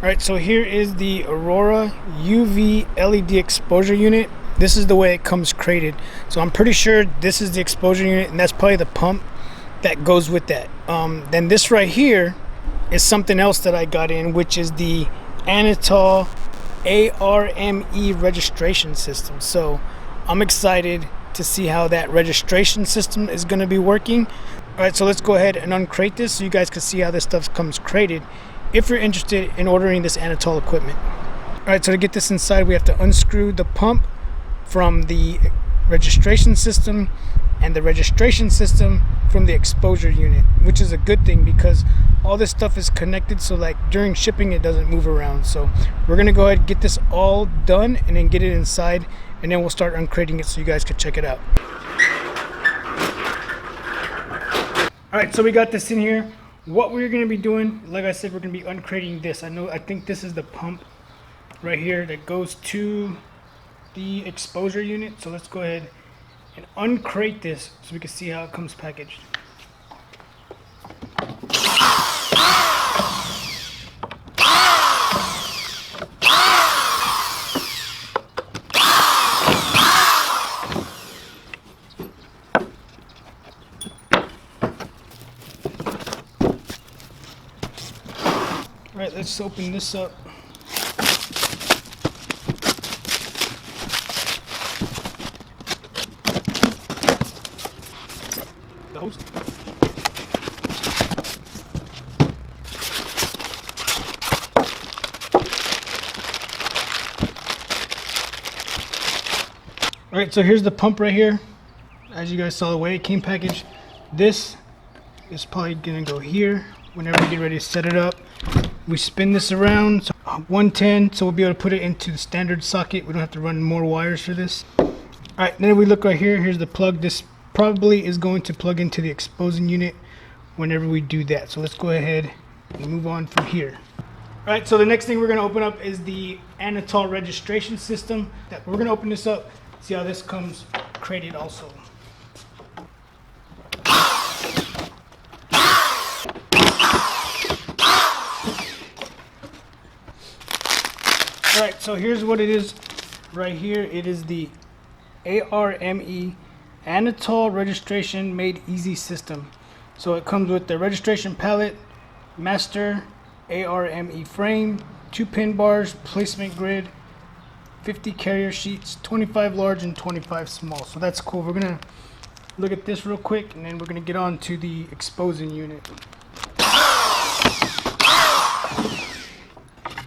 Alright, so here is the Aurora UV LED exposure unit. This is the way it comes crated. So I'm pretty sure this is the exposure unit, and that's probably the pump that goes with that. Then this right here is something else that I got in, which is the Anatol ARME registration system. So I'm excited to see how that registration system is going to be working. Alright, so let's go ahead and uncrate this so you guys can see how this stuff comes crated if you're interested in ordering this Anatol equipment. Alright, so to get this inside, we have to unscrew the pump from the registration system and the registration system from the exposure unit, which is a good thing because all this stuff is connected, so like during shipping it doesn't move around. So we're gonna go ahead and get this all done and then get it inside, and then we'll start uncrating it so you guys can check it out. Alright, so we got this in here. What we're going to be doing, like I said, we're going to be uncrating this. I think this is the pump right here that goes to the exposure unit. So let's go ahead and uncrate this so we can see how it comes packaged. Alright, let's open this up. The hose. Alright, so here's the pump right here. As you guys saw the way it came packaged. This is probably gonna go here whenever we get ready to set it up. We spin this around, so 110, so we'll be able to put it into the standard socket. We don't have to run more wires for this. Alright, then we look right here, here's the plug. This probably is going to plug into the exposing unit whenever we do that. So let's go ahead and move on from here. Alright, so the next thing we're going to open up is the Anatol registration system. We're going to open this up, see how this comes crated also. Alright, so here's what it is right here. It is the ARME Anatol Registration Made Easy System. So it comes with the registration palette, master ARME frame, 2 pin bars, placement grid, 50 carrier sheets, 25 large and 25 small. So that's cool. We're going to look at this real quick and then we're going to get on to the exposing unit.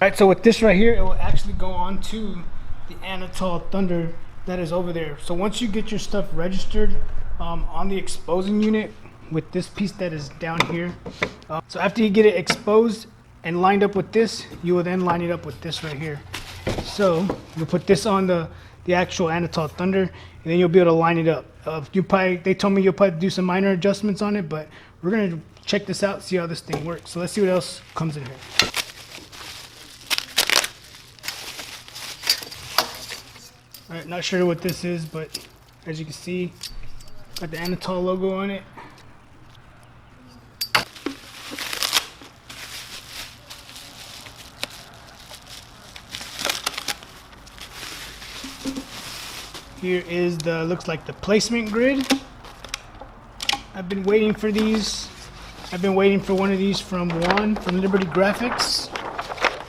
Alright, so with this right here, it will actually go on to the Anatol Thunder that is over there. So once you get your stuff registered on the exposing unit with this piece that is down here, so after you get it exposed and lined up with this, you will then line it up with this right here. So you'll put this on the actual Anatol Thunder, and then you'll be able to line it up. They told me you'll probably do some minor adjustments on it, but we're going to check this out, see how this thing works. So let's see what else comes in here. Alright, not sure what this is, but as you can see, got the Anatol logo on it. Here is looks like the placement grid. I've been waiting for these. I've been waiting for one of these from Liberty Graphics,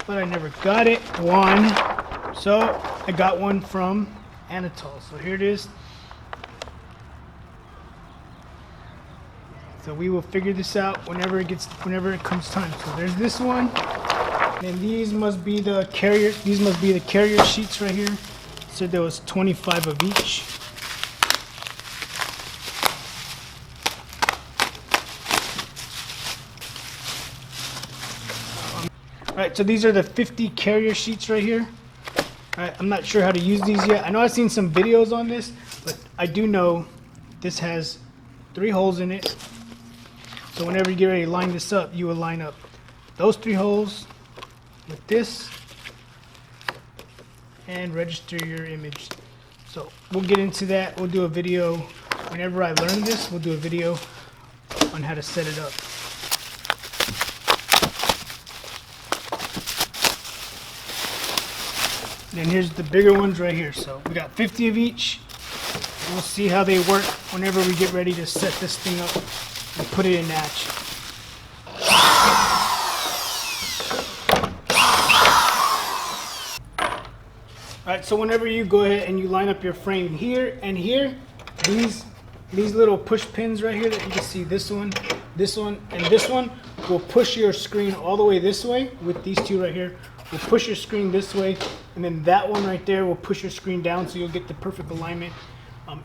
but I never got it. So I got one from Anatol. So here it is. So we will figure this out whenever it comes time. So there's this one. And these must be the carrier. These must be the carrier sheets right here. So there was 25 of each. Alright, so these are the 50 carrier sheets right here. Alright, I'm not sure how to use these yet. I know I've seen some videos on this, but I do know this has 3 holes in it. So whenever you get ready to line this up, you will line up those 3 holes with this and register your image. So we'll get into that. We'll do a video whenever I learn this. We'll do a video on how to set it up. And then here's the bigger ones right here. So we got 50 of each. We'll see how they work whenever we get ready to set this thing up and put it in action. Alright, so whenever you go ahead and you line up your frame here and here, these little push pins right here that you can see, this one, and this one, will push your screen all the way this way. With these two right here, will push your screen this way, and then that one right there will push your screen down, so you'll get the perfect alignment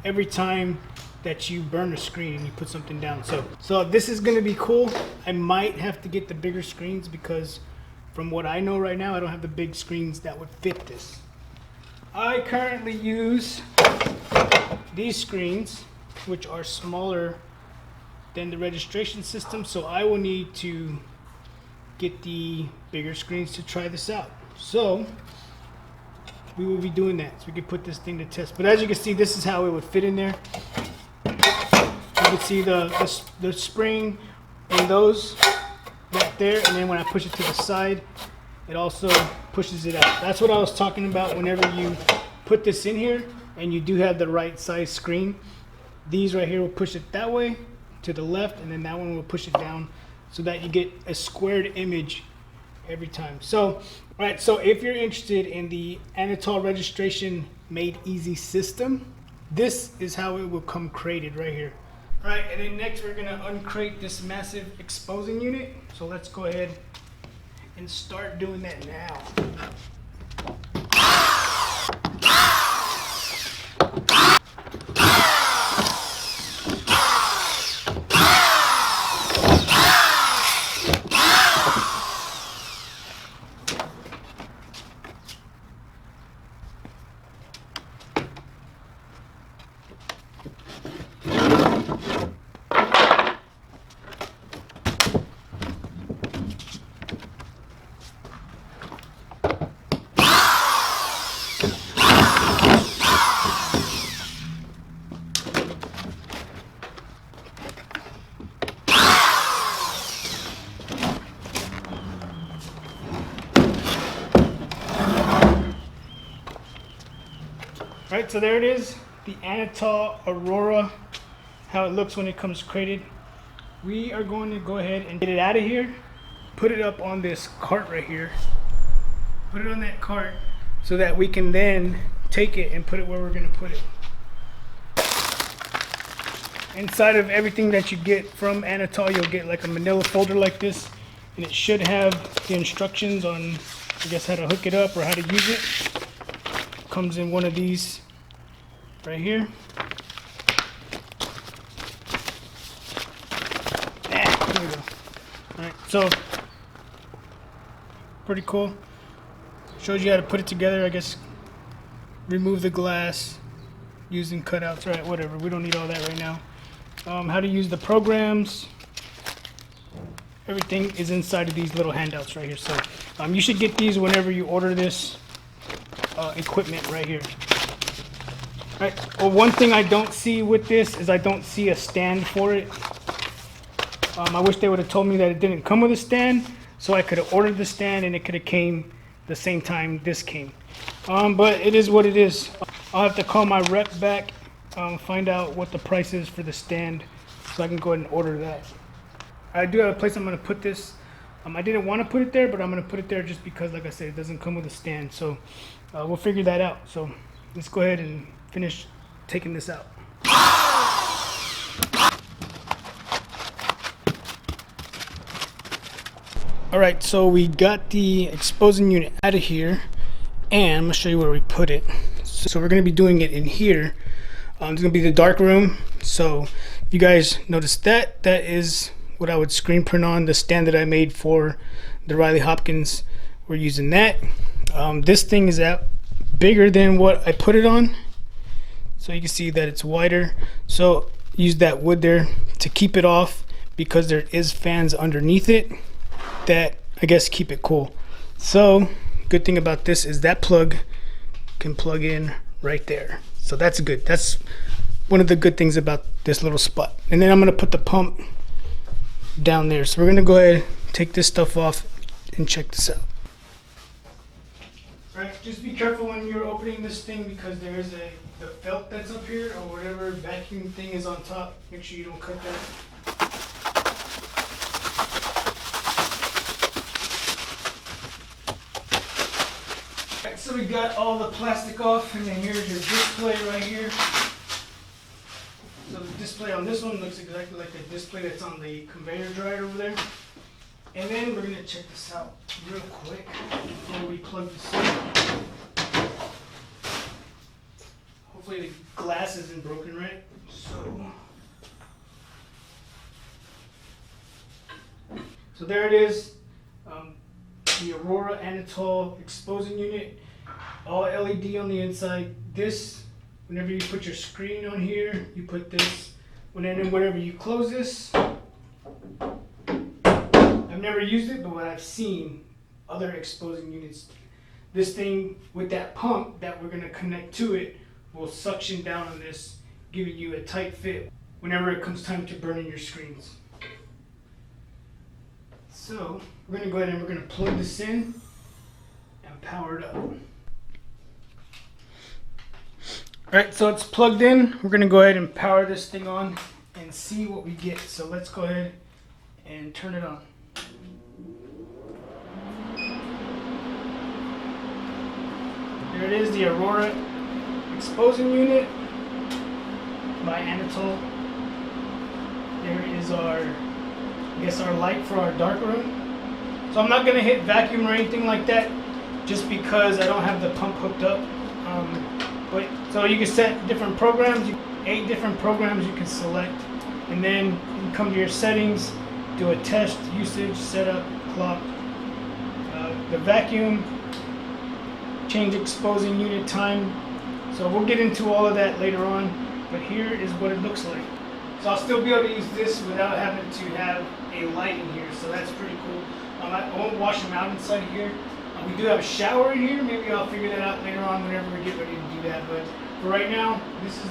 every time that you burn a screen and you put something down. So this is going to be cool. I might have to get the bigger screens because from what I know right now, I don't have the big screens that would fit this. I currently use these screens, which are smaller than the registration system, so I will need to get the bigger screens to try this out. So we will be doing that so we can put this thing to test. But as you can see, this is how it would fit in there. You can see the spring and those right there, and then when I push it to the side, it also pushes it out. That's what I was talking about. Whenever you put this in here and you do have the right size screen, these right here will push it that way to the left, and then that one will push it down so that you get a squared image every time. So, all right, so if you're interested in the Anatol registration made easy system, this is how it will come crated right here. All right, and then next we're gonna uncrate this massive exposing unit. So let's go ahead and start doing that now. Alright, so there it is, the Anatol Aurora, how it looks when it comes crated. We are going to go ahead and get it out of here, put it up on this cart right here, put it on that cart so that we can then take it and put it where we're going to put it. Inside of everything that you get from Anatol, you'll get like a manila folder like this, and it should have the instructions on, I guess, how to hook it up or how to use it. Comes in one of these right here. There we go. Alright, so pretty cool. Shows you how to put it together, I guess. Remove the glass using cutouts, right? Whatever. We don't need all that right now. How to use the programs. Everything is inside of these little handouts right here. So you should get these whenever you order this equipment right here. All right. Well, one thing I don't see with this is I don't see a stand for it. I wish they would have told me that it didn't come with a stand, so I could have ordered the stand and it could have came the same time this came. But it is what it is. I'll have to call my rep back, find out what the price is for the stand, so I can go ahead and order that. I do have a place I'm going to put this. I didn't want to put it there, but I'm going to put it there just because, like I said, it doesn't come with a stand. So we'll figure that out. So let's go ahead and finish taking this out. All right, so we got the exposing unit out of here, and I'm going to show you where we put it. So we're going to be doing it in here. It's going to be the dark room. So if you guys noticed that, that is what I would screen print on, the stand that I made for the Riley Hopkins. We're using that. This thing is out bigger than what I put it on, so you can see that it's wider. So use that wood there to keep it off, because there is fans underneath it that I guess keep it cool. So good thing about this is that plug can plug in right there, so that's good. That's one of the good things about this little spot. And then I'm going to put the pump down there. So we're going to go ahead, take this stuff off, and check this out. Right, just be careful when you're opening this thing because there's the felt that's up here or whatever vacuum thing is on top. Make sure you don't cut that. Right, so we got all the plastic off, and then here's your display right here. So the display on this one looks exactly like the display that's on the conveyor dryer over there. And then we're going to check this out real quick before we plug this in. Hopefully the glass isn't broken, right? So there it is. The Aurora Anatol exposing unit. All LED on the inside. This, whenever you put your screen on here, you put this. Whenever you close this, I've never used it, but what I've seen other exposing units, this thing with that pump that we're going to connect to it will suction down on this, giving you a tight fit whenever it comes time to burn in your screens. So we're going to go ahead and we're going to plug this in and power it up. Alright, so it's plugged in. We're going to go ahead and power this thing on and see what we get. So let's go ahead and turn it on. There it is, the Aurora exposing unit by Anatol. There is our light for our dark room. So I'm not going to hit vacuum or anything like that just because I don't have the pump hooked up. So you can set different programs, 8 different programs you can select, and then you can come to your settings, do a test, usage, setup, clock, the vacuum, change exposing unit time. So we'll get into all of that later on, but here is what it looks like. So I'll still be able to use this without having to have a light in here, so that's pretty cool. I won't wash them out inside of here. We do have a shower in here. Maybe I'll figure that out later on whenever we get ready to do that, but for right now, this is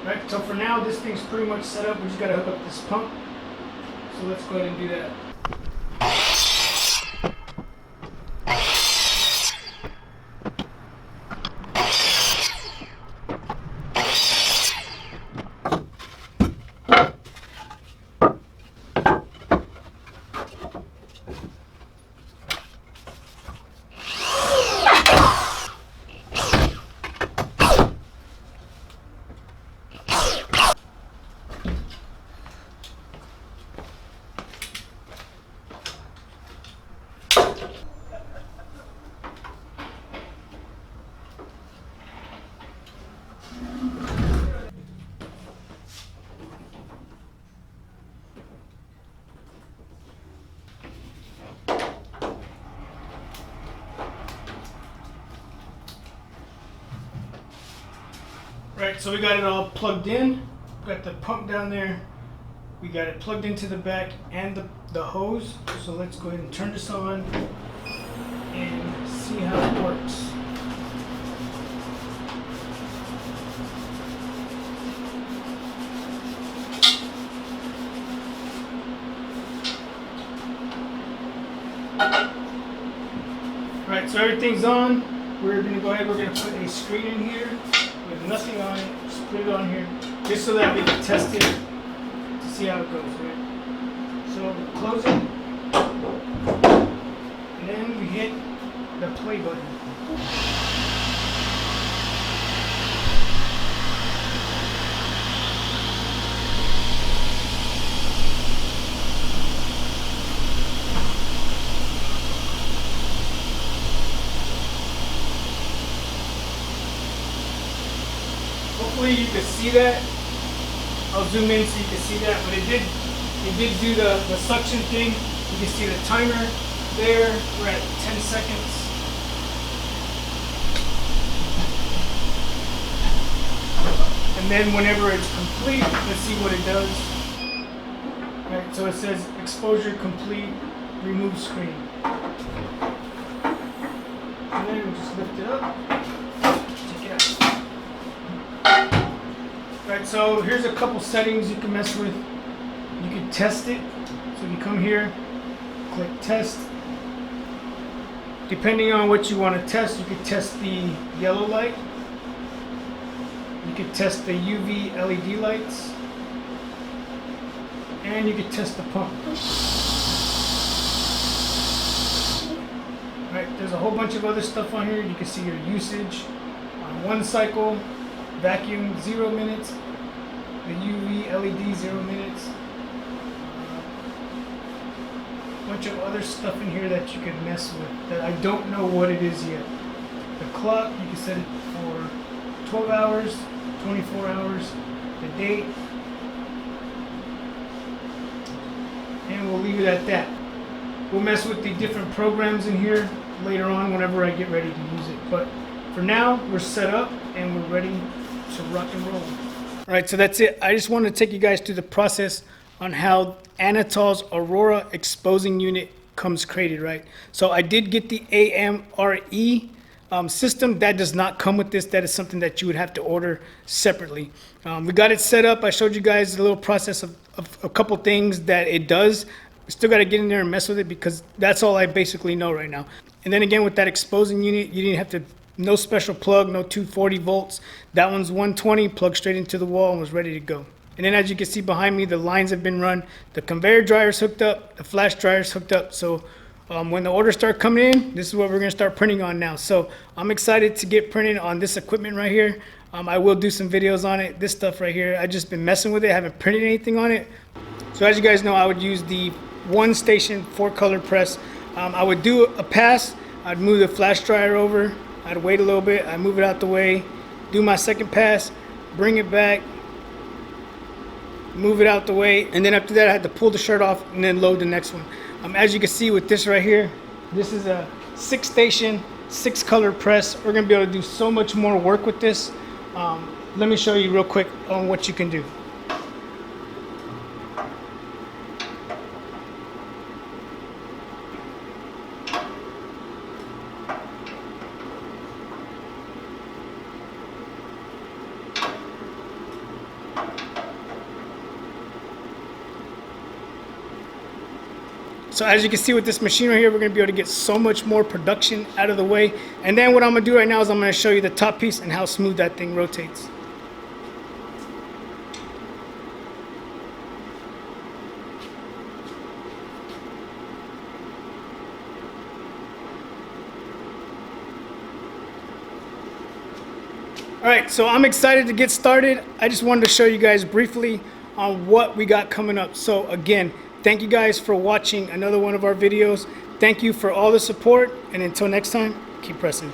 right. So for now, this thing's pretty much set up. We just got to hook up this pump. So let's go ahead and do that. Right, so we got it all plugged in. Got the pump down there. We got it plugged into the back and the hose. So let's go ahead and turn this on and see how it works. Right, so everything's on. We're going to go ahead, we're going to put a screen in here with nothing on it. Just put it on here just so that we can test it to see how it goes, right? So close it, and then we hit the play button. Hopefully you can see that. I'll zoom in so you can see that, but it did do the suction thing. You can see the timer there. We're at 10 seconds. And then whenever it's complete, let's see what it does. All right, so it says exposure complete, remove screen. And then we'll just lift it up. Check it out. Right, so here's a couple settings you can mess with. You can test it. So if you come here, click test. depending on what you want to test, you could test the yellow light. You could test the UV LED lights. And you could test the pump. Alright, there's a whole bunch of other stuff on here. You can see your usage on 1 cycle, vacuum 0 minutes, the UV LED 0 minutes. Bunch of other stuff in here that you could mess with that I don't know what it is yet. The clock, you can set it for 12 hours, 24 hours, the date, and we'll leave it at that. We'll mess with the different programs in here later on whenever I get ready to use it. But for now, we're set up and we're ready to rock and roll. All right, so that's it. I just wanted to take you guys through the process on how Anatol's Aurora exposing unit comes crated, right? So I did get the AMRE system. That does not come with this. That is something that you would have to order separately. We got it set up. I showed you guys a little process of a couple things that it does. We still got to get in there and mess with it because that's all I basically know right now. And then again, with that exposing unit, you didn't have to, no special plug, no 240 volts. That one's 120, plugged straight into the wall and was ready to go. And then as you can see behind me, the lines have been run. The conveyor dryer's hooked up, the flash dryer's hooked up. So when the orders start coming in, this is what we're gonna start printing on now. So I'm excited to get printed on this equipment right here. I will do some videos on it. This stuff right here, I've just been messing with it. I haven't printed anything on it. So as you guys know, I would use the 1 station 4-color press. I would do a pass. I'd move the flash dryer over. I'd wait a little bit. I'd move it out the way, do my second pass, bring it back, move it out the way, and then after that I had to pull the shirt off and then load the next one. As you can see with this right here, this is a 6-station 6-color press. We're gonna be able to do so much more work with this. Let me show you real quick on what you can do. So as you can see with this machine right here, we're gonna be able to get so much more production out of the way. And then what I'm gonna do right now is I'm gonna show you the top piece and how smooth that thing rotates. All right, so I'm excited to get started. I just wanted to show you guys briefly on what we got coming up. So again, thank you guys for watching another one of our videos. Thank you for all the support, and until next time, keep pressing.